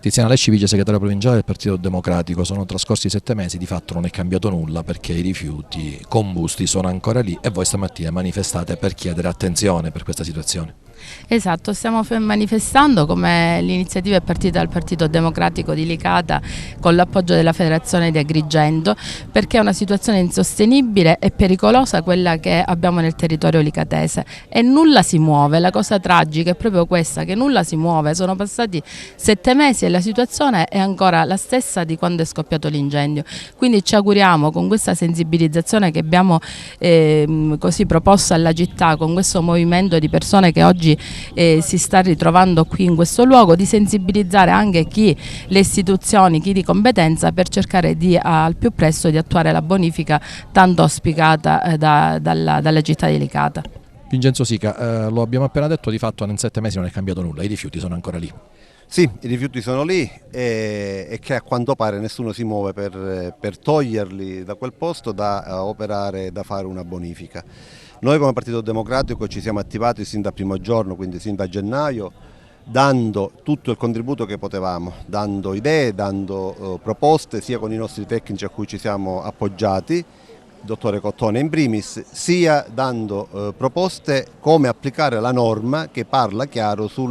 Tiziana Lecci, vice segretaria provinciale del Partito Democratico. Sono trascorsi 7 mesi, di fatto non è cambiato nulla perché i rifiuti combusti sono ancora lì e voi stamattina manifestate per chiedere attenzione per questa situazione. Esatto, stiamo manifestando come l'iniziativa è partita dal Partito Democratico di Licata con l'appoggio della Federazione di Agrigento, perché è una situazione insostenibile e pericolosa quella che abbiamo nel territorio licatese e nulla si muove. La cosa tragica è proprio questa, che nulla si muove. Sono passati 7 mesi e la situazione è ancora la stessa di quando è scoppiato l'incendio. Quindi ci auguriamo, con questa sensibilizzazione che abbiamo così proposto alla città, con questo movimento di persone che oggi si sta ritrovando qui in questo luogo, di sensibilizzare anche le istituzioni, chi di competenza, per cercare al più presto di attuare la bonifica tanto auspicata dalla città di Licata. Vincenzo Sica, lo abbiamo appena detto, di fatto in 7 mesi non è cambiato nulla, i rifiuti sono ancora lì. Sì, i rifiuti sono lì e che a quanto pare nessuno si muove per toglierli da quel posto da operare, da fare una bonifica. Noi come Partito Democratico ci siamo attivati sin dal primo giorno, quindi sin da gennaio, dando tutto il contributo che potevamo, dando idee, dando proposte sia con i nostri tecnici a cui ci siamo appoggiati, il dottore Cottone in primis, sia dando proposte come applicare la norma che parla chiaro su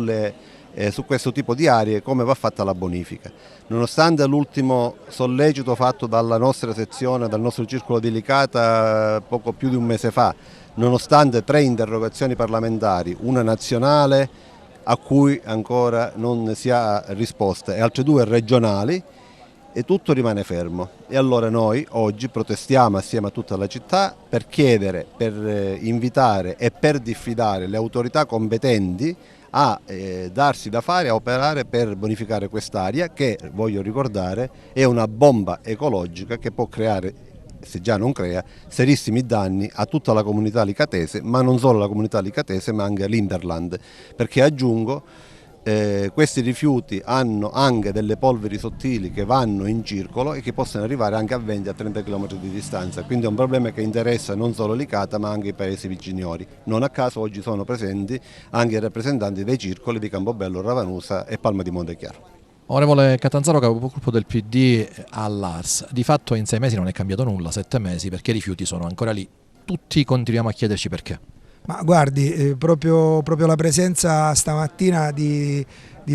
questo tipo di aree, come va fatta la bonifica. Nonostante l'ultimo sollecito fatto dalla nostra sezione, dal nostro circolo di Licata poco più di un mese fa, nonostante 3 interrogazioni parlamentari, una nazionale a cui ancora non si ha risposta e altre 2 regionali, e tutto rimane fermo. E allora noi oggi protestiamo assieme a tutta la città per chiedere, per invitare e per diffidare le autorità competenti a darsi da fare, a operare per bonificare quest'area che, voglio ricordare, è una bomba ecologica che può creare, se già non crea, serissimi danni a tutta la comunità licatese, ma non solo la comunità licatese ma anche all'Interland, perché aggiungo questi rifiuti hanno anche delle polveri sottili che vanno in circolo e che possono arrivare anche a 20-30 km di distanza, quindi è un problema che interessa non solo Licata ma anche i paesi viciniori. Non a caso oggi sono presenti anche i rappresentanti dei circoli di Campobello, Ravanusa e Palma di Montechiaro. Onorevole Catanzaro, capogruppo del PD all'Ars, di fatto in 6 mesi non è cambiato nulla, 7 mesi, perché i rifiuti sono ancora lì. Tutti continuiamo a chiederci perché. Ma guardi, proprio la presenza stamattina di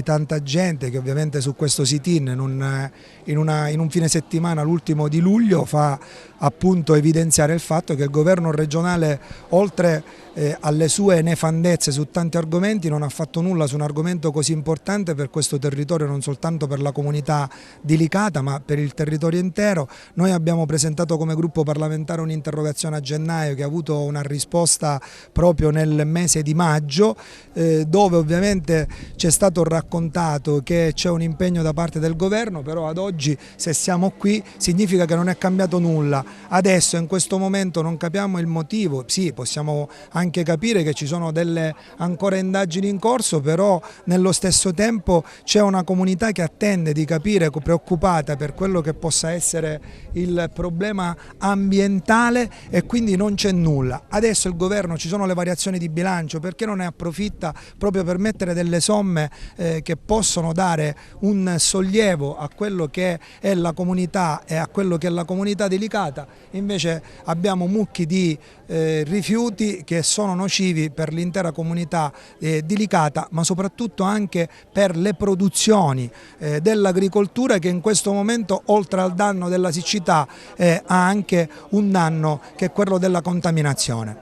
tanta gente che ovviamente su questo sit-in in un fine settimana, l'ultimo di luglio, fa appunto evidenziare il fatto che il governo regionale, oltre alle sue nefandezze su tanti argomenti, non ha fatto nulla su un argomento così importante per questo territorio, non soltanto per la comunità di Licata ma per il territorio intero. Noi abbiamo presentato come gruppo parlamentare un'interrogazione a gennaio che ha avuto una risposta proprio nel mese di maggio, dove ovviamente ci è stato raccontato che c'è un impegno da parte del governo, però ad oggi, se siamo qui, significa che non è cambiato nulla. Adesso in questo momento non capiamo il motivo. Sì, possiamo anche capire che ci sono delle ancora indagini in corso, però nello stesso tempo c'è una comunità che attende di capire, preoccupata per quello che possa essere il problema ambientale, e quindi non c'è nulla. Adesso il governo, ci sono le variazioni di bilancio, perché non ne approfitta proprio per mettere delle somme che possono dare un sollievo a quello che è la comunità e a quello che è la comunità delicata. Invece abbiamo mucchi di rifiuti che sono nocivi per l'intera comunità delicata, ma soprattutto anche per le produzioni dell'agricoltura, che in questo momento, oltre al danno della siccità, ha anche un danno che è quello della contaminazione.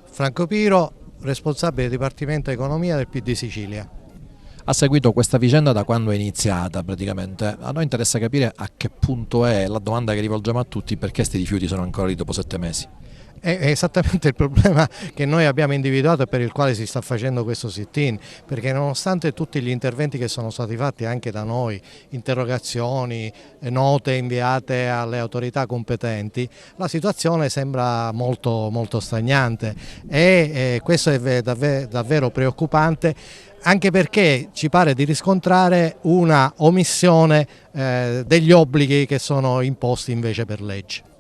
Franco Piro, responsabile del Dipartimento Economia del PD Sicilia. Ha seguito questa vicenda da quando è iniziata praticamente. A noi interessa capire a che punto è, la domanda che rivolgiamo a tutti: perché questi rifiuti sono ancora lì dopo 7 mesi? È esattamente il problema che noi abbiamo individuato e per il quale si sta facendo questo sit-in, perché nonostante tutti gli interventi che sono stati fatti anche da noi, interrogazioni, note inviate alle autorità competenti, la situazione sembra molto stagnante e questo è davvero preoccupante, anche perché ci pare di riscontrare una omissione degli obblighi che sono imposti invece per legge.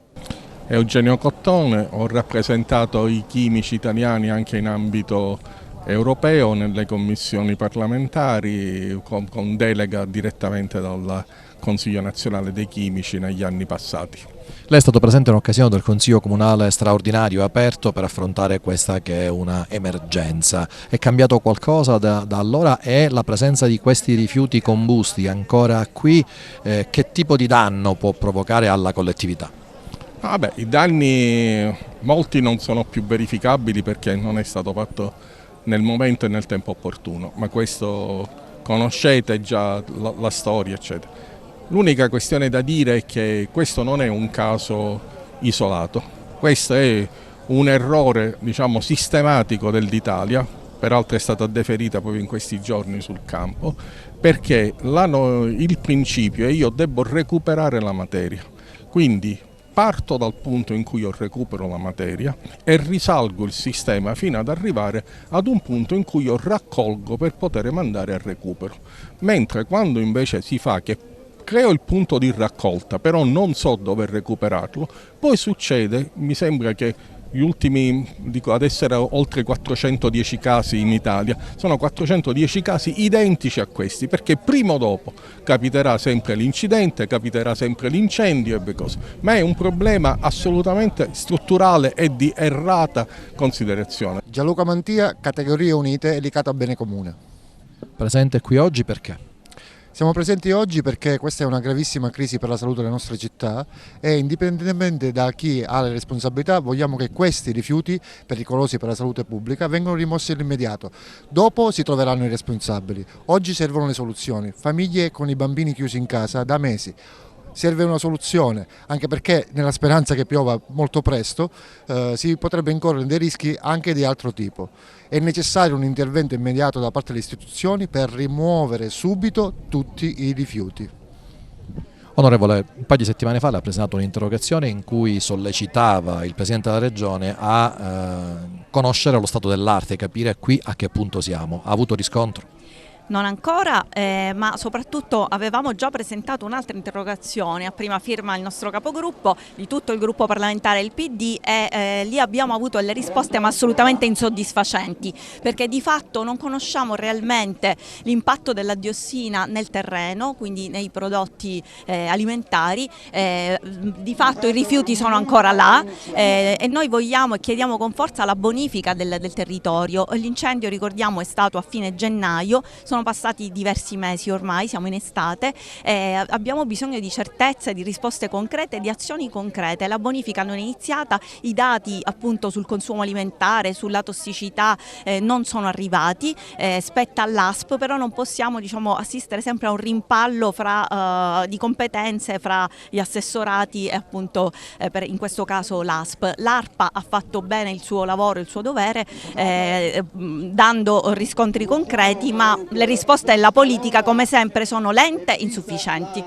Eugenio Cottone, ho rappresentato i chimici italiani anche in ambito europeo, nelle commissioni parlamentari, con delega direttamente dal Consiglio nazionale dei chimici negli anni passati. Lei è stato presente in occasione del Consiglio Comunale straordinario aperto per affrontare questa che è una emergenza. È cambiato qualcosa da allora e la presenza di questi rifiuti combusti ancora qui, che tipo di danno può provocare alla collettività? Vabbè, i danni molti non sono più verificabili perché non è stato fatto nel momento e nel tempo opportuno, ma questo conoscete già la storia, eccetera. L'unica questione da dire è che questo non è un caso isolato, questo è un errore, diciamo, sistematico dell'Italia, peraltro è stata deferita proprio in questi giorni sul campo, perché il principio è io devo recuperare la materia, quindi parto dal punto in cui io recupero la materia e risalgo il sistema fino ad arrivare ad un punto in cui io raccolgo per poter mandare al recupero. Mentre quando invece si fa che creo il punto di raccolta, però non so dove recuperarlo, poi succede, mi sembra che gli ultimi, adesso erano oltre 410 casi in Italia, sono 410 casi identici a questi, perché prima o dopo capiterà sempre l'incidente, capiterà sempre l'incendio e cose, ma è un problema assolutamente strutturale e di errata considerazione. Gianluca Mantia, Categorie Unite e Licata Bene Comune. Presente qui oggi perché? Siamo presenti oggi perché questa è una gravissima crisi per la salute delle nostre città e indipendentemente da chi ha le responsabilità vogliamo che questi rifiuti pericolosi per la salute pubblica vengano rimossi all'immediato. Dopo si troveranno i responsabili. Oggi servono le soluzioni. Famiglie con i bambini chiusi in casa da mesi. Serve una soluzione, anche perché nella speranza che piova molto presto si potrebbe incorrere dei rischi anche di altro tipo. È necessario un intervento immediato da parte delle istituzioni per rimuovere subito tutti i rifiuti. Onorevole, un paio di settimane fa le ha presentato un'interrogazione in cui sollecitava il Presidente della Regione a conoscere lo stato dell'arte, capire qui a che punto siamo. Ha avuto riscontro? Non ancora, ma soprattutto avevamo già presentato un'altra interrogazione a prima firma il nostro capogruppo, di tutto il gruppo parlamentare del PD e lì abbiamo avuto delle risposte ma assolutamente insoddisfacenti, perché di fatto non conosciamo realmente l'impatto della diossina nel terreno, quindi nei prodotti alimentari, di fatto i rifiuti sono ancora là e noi vogliamo e chiediamo con forza la bonifica del territorio. L'incendio, ricordiamo, è stato a fine gennaio. Sono passati diversi mesi ormai, siamo in estate, abbiamo bisogno di certezze, di risposte concrete, di azioni concrete. La bonifica non è iniziata, i dati appunto sul consumo alimentare, sulla tossicità non sono arrivati, spetta all'ASP, però non possiamo, diciamo, assistere sempre a un rimpallo di competenze fra gli assessorati e appunto in questo caso l'ASP. L'ARPA ha fatto bene il suo lavoro, il suo dovere, dando riscontri concreti, ma le risposte della politica come sempre sono lente e insufficienti.